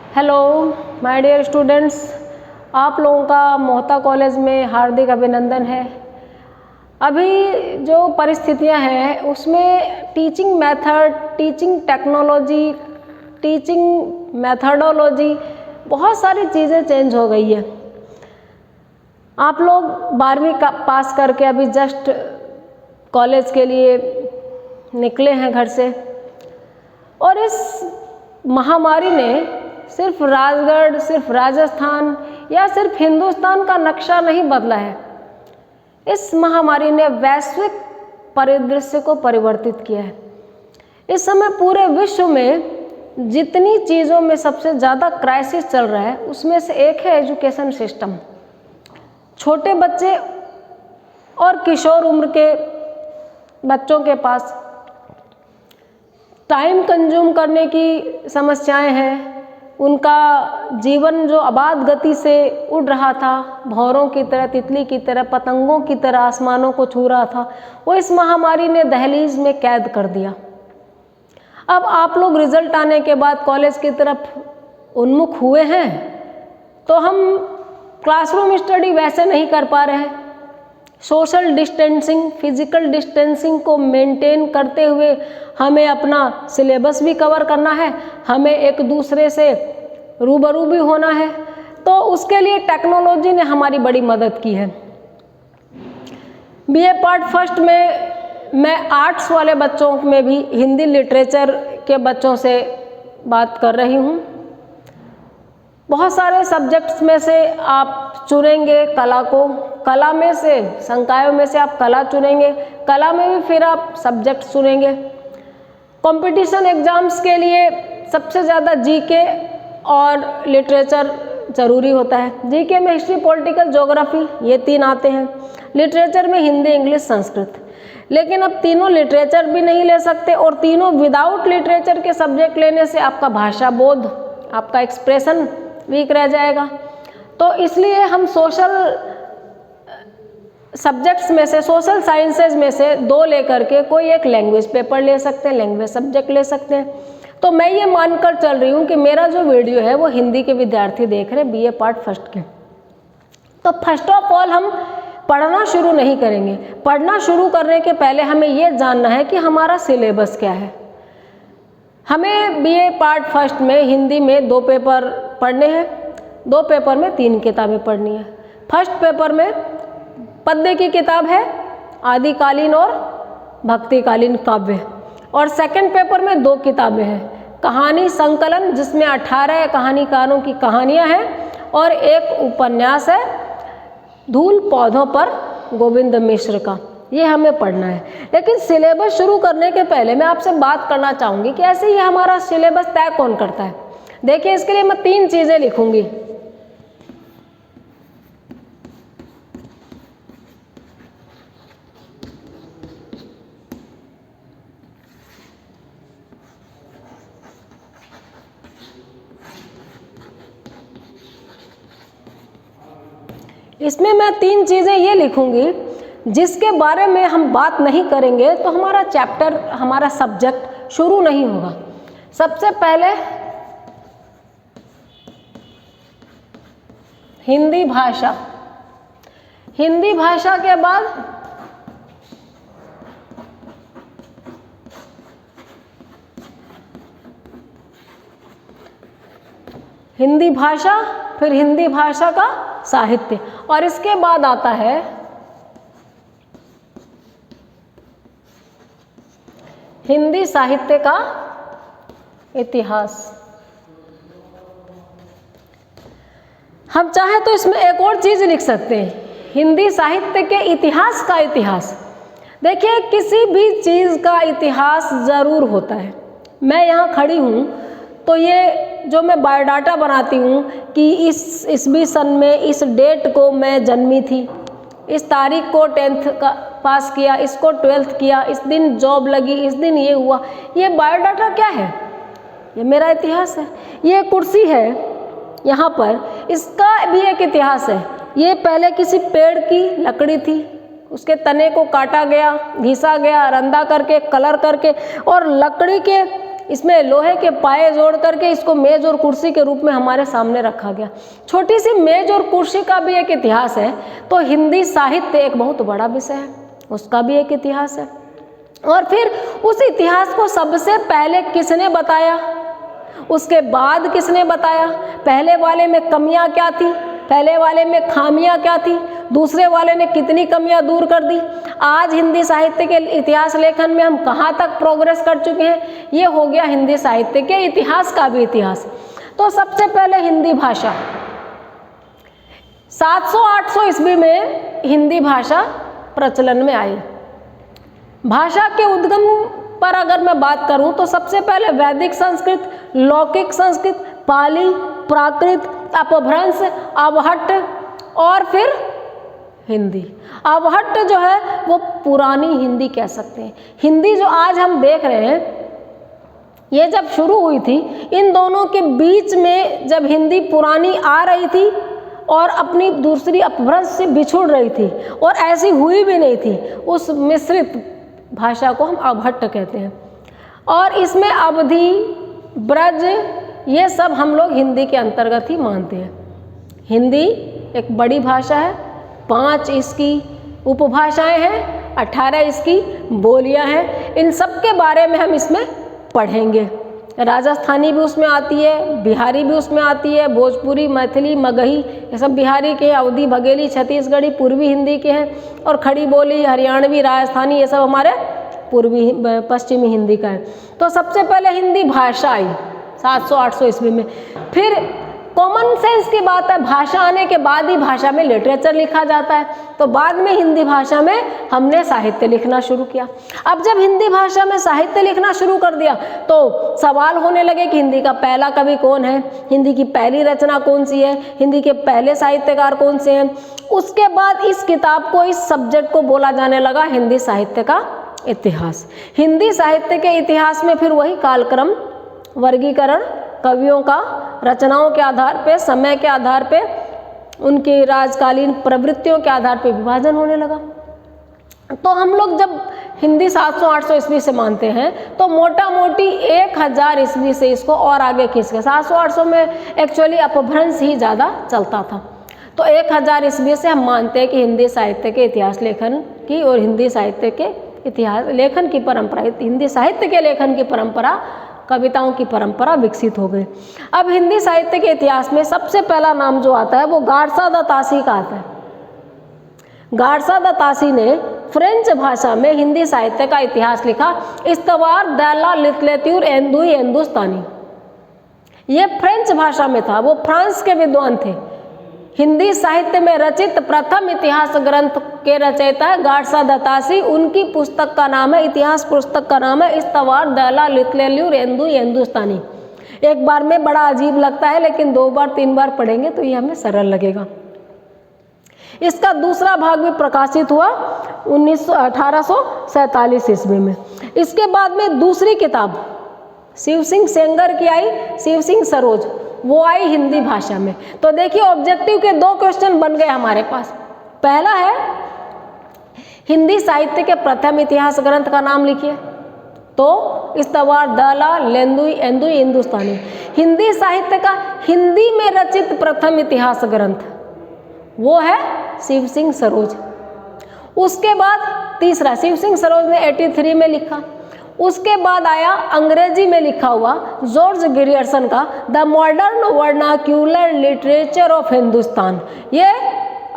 Hello my dear students, आप लोगों का मोहता कॉलेज में हार्दिक अभिनंदन है। अभी जो परिस्थितियां हैं उसमें teaching method, teaching technology, teaching methodology, बहुत सारी चीज़ें चेंज हो गई है। आप लोग 12वीं का पास करके अभी जस्ट कॉलेज के लिए निकले हैं घर से, और इस महामारी ने सिर्फ राजगढ़, सिर्फ राजस्थान या सिर्फ हिंदुस्तान का नक्शा नहीं बदला है। इस महामारी ने वैश्विक परिदृश्य को परिवर्तित किया है। इस समय पूरे विश्व में जितनी चीज़ों में सबसे ज़्यादा क्राइसिस चल रहा है उसमें से एक है एजुकेशन सिस्टम। छोटे बच्चे और किशोर उम्र के बच्चों के पास टाइम कंज्यूम करने की समस्याएं हैं। उनका जीवन जो अबाध गति से उड़ रहा था, भंवरों की तरह, तितली की तरह, पतंगों की तरह आसमानों को छू रहा था, वो इस महामारी ने दहलीज में कैद कर दिया। अब आप लोग रिजल्ट आने के बाद कॉलेज की तरफ उन्मुख हुए हैं, तो हम क्लासरूम स्टडी वैसे नहीं कर पा रहे हैं। सोशल डिस्टेंसिंग, फिजिकल डिस्टेंसिंग को मेंटेन करते हुए हमें अपना सिलेबस भी कवर करना है, हमें एक दूसरे से रूबरू भी होना है। तो उसके लिए टेक्नोलॉजी ने हमारी बड़ी मदद की है। बीए पार्ट फर्स्ट में मैं आर्ट्स वाले बच्चों में भी हिंदी लिटरेचर के बच्चों से बात कर रही हूँ। बहुत सारे सब्जेक्ट्स में से आप चुनेंगे कला को, कला में से, संकायों में से आप कला चुनेंगे, कला में भी फिर आप सब्जेक्ट चुनेंगे। कंपटीशन एग्जाम्स के लिए सबसे ज़्यादा जीके और लिटरेचर ज़रूरी होता है। जीके में हिस्ट्री, पॉलिटिकल, ज्योग्राफी, ये 3 आते हैं। लिटरेचर में हिंदी, इंग्लिश, संस्कृत। लेकिन अब तीनों लिटरेचर भी नहीं ले सकते, और तीनों विदाउट लिटरेचर के सब्जेक्ट लेने से आपका भाषा बोध, आपका एक्सप्रेशन वीक रह जाएगा। तो इसलिए हम सोशल सब्जेक्ट्स में से, सोशल साइंसेज में से 2 लेकर के कोई एक लैंग्वेज पेपर ले सकते हैं, लैंग्वेज सब्जेक्ट ले सकते हैं। तो मैं ये मानकर चल रही हूँ कि मेरा जो वीडियो है वो हिंदी के विद्यार्थी देख रहे हैं, बीए पार्ट फर्स्ट के। तो फर्स्ट ऑफ ऑल हम पढ़ना शुरू नहीं करेंगे। पढ़ना शुरू करने के पहले हमें ये जानना है कि हमारा सिलेबस क्या है। हमें बीए पार्ट फर्स्ट में हिंदी में 2 पेपर पढ़ने हैं, 2 पेपर में 3 किताबें पढ़नी है। फर्स्ट पेपर में पद्य की किताब है, आदिकालीन और भक्तिकालीन काव्य, और सेकंड पेपर में 2 किताबें हैं, कहानी संकलन जिसमें 18 कहानीकारों की कहानियां हैं, और एक उपन्यास है धूल पौधों पर गोविंद मिश्र का। ये हमें पढ़ना है। लेकिन सिलेबस शुरू करने के पहले मैं आपसे बात करना चाहूँगी कि ऐसे ये हमारा सिलेबस तय कौन करता है। देखिए, इसके लिए मैं 3 चीज़ें लिखूँगी। इसमें मैं 3 चीज़ें ये लिखूँगी जिसके बारे में हम बात नहीं करेंगे तो हमारा चैप्टर, हमारा सब्जेक्ट शुरू नहीं होगा। सबसे पहले हिंदी भाषा, हिंदी भाषा के बाद हिंदी भाषा, फिर हिंदी भाषा का साहित्य, और इसके बाद आता है हिंदी साहित्य का इतिहास। हम चाहे तो इसमें एक और चीज़ लिख सकते हैं, हिंदी साहित्य के इतिहास का इतिहास। देखिए, किसी भी चीज़ का इतिहास ज़रूर होता है। मैं यहाँ खड़ी हूँ तो ये जो मैं बायोडाटा बनाती हूँ कि इस ईस्वी सन में इस डेट को मैं जन्मी थी, इस तारीख को 10th का पास किया, इसको 12th किया, इस दिन जॉब लगी, इस दिन ये हुआ, ये बायोडाटा क्या है? ये मेरा इतिहास है। ये कुर्सी है यहाँ पर, इसका भी एक इतिहास है। ये पहले किसी पेड़ की लकड़ी थी, उसके तने को काटा गया, घिसा गया, रंधा करके, कलर करके, और लकड़ी के इसमें लोहे के पाए जोड़ करके इसको मेज और कुर्सी के रूप में हमारे सामने रखा गया। छोटी सी मेज और कुर्सी का भी एक इतिहास है। तो हिंदी साहित्य एक बहुत बड़ा विषय है, उसका भी एक इतिहास है। और फिर उस इतिहास को सबसे पहले किसने बताया, उसके बाद किसने बताया, पहले वाले में कमियां क्या थी, पहले वाले में खामियां क्या थी, दूसरे वाले ने कितनी कमियां दूर कर दी, आज हिंदी साहित्य के इतिहास लेखन में हम कहाँ तक प्रोग्रेस कर चुके हैं। ये हो गया हिंदी साहित्य के इतिहास का भी इतिहास। तो सबसे पहले हिंदी भाषा 700-800 ईस्वी में हिंदी भाषा प्रचलन में आई। भाषा के उद्गम पर अगर मैं बात करूं तो सबसे पहले वैदिक संस्कृत, लौकिक संस्कृत, पाली, प्राकृत, अपभ्रंश, अवहट्ट और फिर हिंदी। अवहट्ट जो है वो पुरानी हिंदी कह सकते हैं। हिंदी जो आज हम देख रहे हैं ये जब शुरू हुई थी, इन दोनों के बीच में जब हिंदी पुरानी आ रही थी और अपनी दूसरी अपभ्रंश से बिछुड़ रही थी और ऐसी हुई भी नहीं थी, उस मिश्रित भाषा को हम अवहट्ट कहते हैं। और इसमें अवधी, ब्रज ये सब हम लोग हिंदी के अंतर्गत ही मानते हैं। हिंदी एक बड़ी भाषा है, 5 इसकी उपभाषाएं हैं, 18 इसकी बोलियां हैं। इन सब के बारे में हम इसमें पढ़ेंगे। राजस्थानी भी उसमें आती है, बिहारी भी उसमें आती है, भोजपुरी, मैथिली, मगही ये सब बिहारी के, अवधी, बघेली, छत्तीसगढ़ी पूर्वी हिंदी के हैं और खड़ी बोली, हरियाणवी, राजस्थानी ये सब हमारे पूर्वी पश्चिमी हिंदी का है। तो सबसे पहले हिंदी भाषा आई 700-800 ईस्वी में। फिर कॉमन सेंस की बात है, भाषा आने के बाद ही भाषा में लिटरेचर लिखा जाता है। तो बाद में हिंदी भाषा में हमने साहित्य लिखना शुरू किया। अब जब हिंदी भाषा में साहित्य लिखना शुरू कर दिया तो सवाल होने लगे कि हिंदी का पहला कवि कौन है, हिंदी की पहली रचना कौन सी है, हिंदी के पहले साहित्यकार कौन से हैं। उसके बाद इस किताब को, इस सब्जेक्ट को बोला जाने लगा हिंदी साहित्य का इतिहास। हिंदी साहित्य के इतिहास में फिर वही कालक्रम, वर्गीकरण, कवियों का रचनाओं के आधार पे, समय के आधार पे, उनकी राजकालीन प्रवृत्तियों के आधार पे विभाजन होने लगा। तो हम लोग जब हिंदी 700-800 ईस्वी से मानते हैं तो मोटा मोटी 1000 ईस्वी से इसको और आगे खींच के 700-800 में एक्चुअली अपभ्रंश ही ज़्यादा चलता था। तो 1000 ईस्वी से हम मानते हैं कि हिंदी साहित्य के इतिहास लेखन की और हिंदी साहित्य के इतिहास लेखन की परंपरा, हिंदी साहित्य के लेखन की परंपरा, कविताओं की परंपरा विकसित हो गई। अब हिंदी साहित्य के इतिहास में सबसे पहला नाम जो आता है वो गारसा द तासी का आता है। गारसा द तासी ने फ्रेंच भाषा में हिंदी साहित्य का इतिहास लिखा, इस्तवार दैला लिटरेचर एंदुई हिंदुस्तानी। ये फ्रेंच भाषा में था, वो फ्रांस के विद्वान थे। हिंदी साहित्य में रचित प्रथम इतिहास ग्रंथ के रचयिता है गारसा द तासी। उनकी पुस्तक का नाम है, इतिहास पुस्तक का नाम है इस्तवार दैला लिटरेचर एंदुई हिंदुस्तानी। एक बार में बड़ा अजीब लगता है लेकिन 2 बार 3 बार पढ़ेंगे तो ये हमें सरल लगेगा। इसका दूसरा भाग भी प्रकाशित हुआ 1847 ईस्वी में। इसके बाद में दूसरी किताब शिव सिंह सेंगर की आई, शिव सिंह सरोज, वो आई हिंदी भाषा में। तो देखिए ऑब्जेक्टिव के 2 क्वेश्चन बन गए हमारे पास। पहला है हिंदी साहित्य के प्रथम इतिहास ग्रंथ का नाम लिखिए, तो इस्तवार दैला लेंदुई एंदुई हिंदुस्तानी। हिंदी साहित्य का हिंदी में रचित प्रथम इतिहास ग्रंथ वो है शिव सिंह सरोज। उसके बाद तीसरा शिव सिंह सरोज ने 83 में लिखा। उसके बाद आया अंग्रेजी में लिखा हुआ जॉर्ज ग्रियर्सन का the modern vernacular literature of Hindustan, ये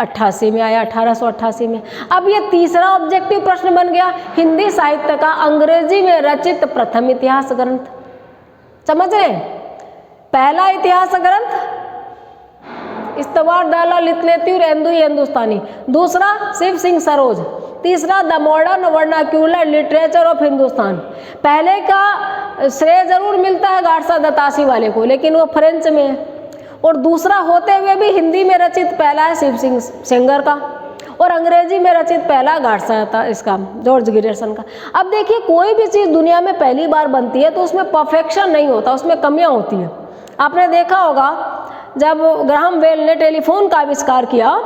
88 में आया, 1888 में। अब ये तीसरा ऑब्जेक्टिव प्रश्न बन गया, हिंदी साहित्य का अंग्रेजी में रचित प्रथम इतिहास ग्रंथ। समझ रहे? पहला इतिहास ग्रंथ इस्तवार दैला लिटरेचर एंदुई हिंदुस्तानी, दूसरा शिव सिंह सरोज, तीसरा the modern vernacular literature of Hindustan. पहले का श्रेय जरूर मिलता है गारसा द तासी वाले को, लेकिन वो फ्रेंच में है, और दूसरा होते हुए भी हिंदी में रचित पहला है शिव सिंह सेंगर का, और अंग्रेजी में रचित पहला गारसा था इसका जॉर्ज ग्रियर्सन का। अब देखिए कोई भी चीज़ दुनिया में पहली बार बनती है तो उसमें परफेक्शन नहीं होता, उसमें कमियां होती हैं। आपने देखा होगा जब ग्राहम बेल ने टेलीफोन का आविष्कार किया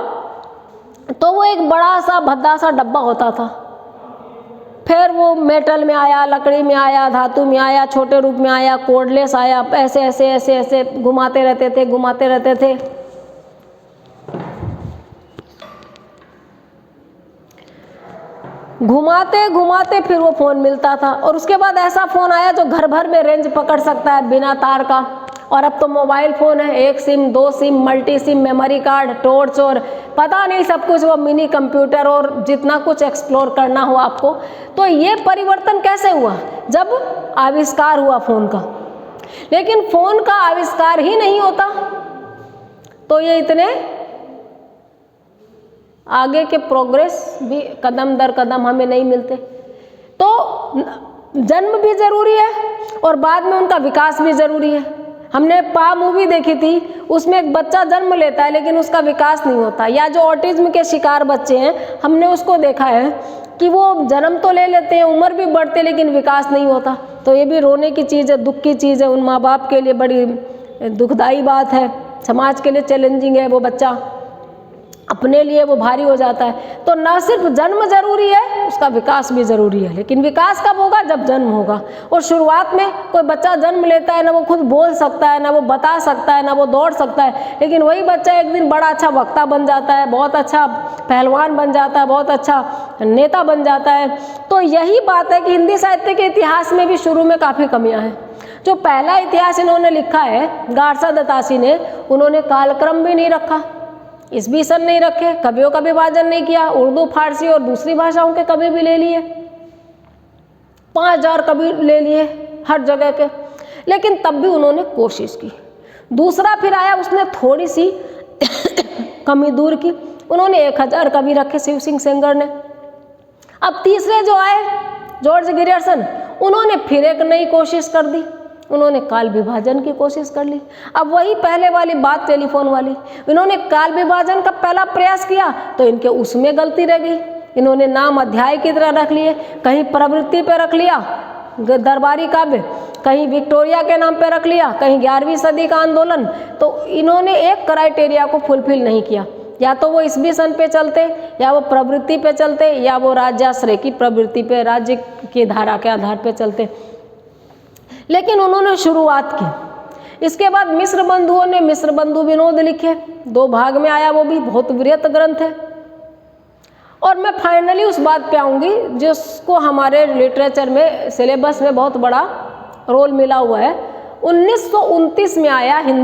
तो वो एक बड़ा सा भद्दा सा डब्बा होता था, फिर वो मेटल में आया, लकड़ी में आया, धातु में आया, छोटे रूप में आया, कोर्डलेस आया, ऐसे ऐसे ऐसे ऐसे घुमाते रहते थे, घुमाते रहते थे। घुमाते घुमाते फिर वो फ़ोन मिलता था, और उसके बाद ऐसा फ़ोन आया जो घर भर में रेंज पकड़ सकता है बिना तार का। और अब तो मोबाइल फ़ोन है, 1 SIM 2 SIM, multi SIM, memory card, torch और पता नहीं सब कुछ, वो मिनी कंप्यूटर और जितना कुछ एक्सप्लोर करना हो आपको। तो ये परिवर्तन कैसे हुआ? जब आविष्कार हुआ फ़ोन का। लेकिन फ़ोन का आविष्कार ही नहीं होता तो ये इतने आगे के प्रोग्रेस भी कदम दर कदम हमें नहीं मिलते। तो जन्म भी ज़रूरी है और बाद में उनका विकास भी ज़रूरी है। हमने पा मूवी देखी थी, उसमें एक बच्चा जन्म लेता है लेकिन उसका विकास नहीं होता। या जो ऑटिज्म के शिकार बच्चे हैं, हमने उसको देखा है कि वो जन्म तो ले लेते हैं, उम्र भी बढ़ते, लेकिन विकास नहीं होता। तो ये भी रोने की चीज़ है, दुख की चीज़ है, उन माँ बाप के लिए बड़ी दुखदाई बात है, समाज के लिए चैलेंजिंग है। वो बच्चा अपने लिए वो भारी हो जाता है। तो ना सिर्फ जन्म जरूरी है, उसका विकास भी जरूरी है। लेकिन विकास कब होगा? जब जन्म होगा। और शुरुआत में कोई बच्चा जन्म लेता है, ना वो खुद बोल सकता है, ना वो बता सकता है, ना वो दौड़ सकता है, लेकिन वही बच्चा एक दिन बड़ा अच्छा वक्ता बन जाता है, बहुत अच्छा पहलवान बन जाता है, बहुत अच्छा नेता बन जाता है। तो यही बात है कि हिंदी साहित्य के इतिहास में भी शुरू में काफ़ी कमियाँ हैं। जो पहला इतिहास इन्होंने लिखा है गारसा दत्तासी ने, उन्होंने कालक्रम भी नहीं रखा, ईस्वी सन नहीं रखे, कवियों का विभाजन नहीं किया, उर्दू, फारसी और दूसरी भाषाओं के कवि भी ले लिए, 5000 कवि ले लिए हर जगह के। लेकिन तब भी उन्होंने कोशिश की। दूसरा फिर आया, उसने थोड़ी सी कमी दूर की, उन्होंने 1000 कवि रखे शिव सिंह सेंगर ने। अब तीसरे जो आए जॉर्ज ग्रियर्सन, उन्होंने फिर एक नई कोशिश कर दी, उन्होंने काल विभाजन की कोशिश कर ली। अब वही पहले वाली बात टेलीफोन वाली, इन्होंने काल विभाजन का पहला प्रयास किया तो इनके उसमें गलती रह गई। इन्होंने नाम अध्याय की तरह रख लिए, कहीं प्रवृत्ति पे रख लिया दरबारी काव्य, कहीं विक्टोरिया के नाम पे रख लिया, कहीं 11वीं सदी का आंदोलन। तो इन्होंने एक क्राइटेरिया को फुलफिल नहीं किया, या तो वो ईस्वी सन पे चलते, या वो प्रवृत्ति पे चलते, या वो राज्याश्रय की प्रवृत्ति पे, राज्य की धारा के आधार पे चलते। लेकिन उन्होंने शुरुआत की। इसके बाद मिस्र बंधुओं ने मिस्र बंधु विनोद लिखे, 2 भाग में आया, वो भी बहुत वृहत ग्रंथ है। और मैं फाइनली उस बात पे आऊँगी जिसको हमारे लिटरेचर में सिलेबस में बहुत बड़ा रोल मिला हुआ है। 1929 में आया हिंदी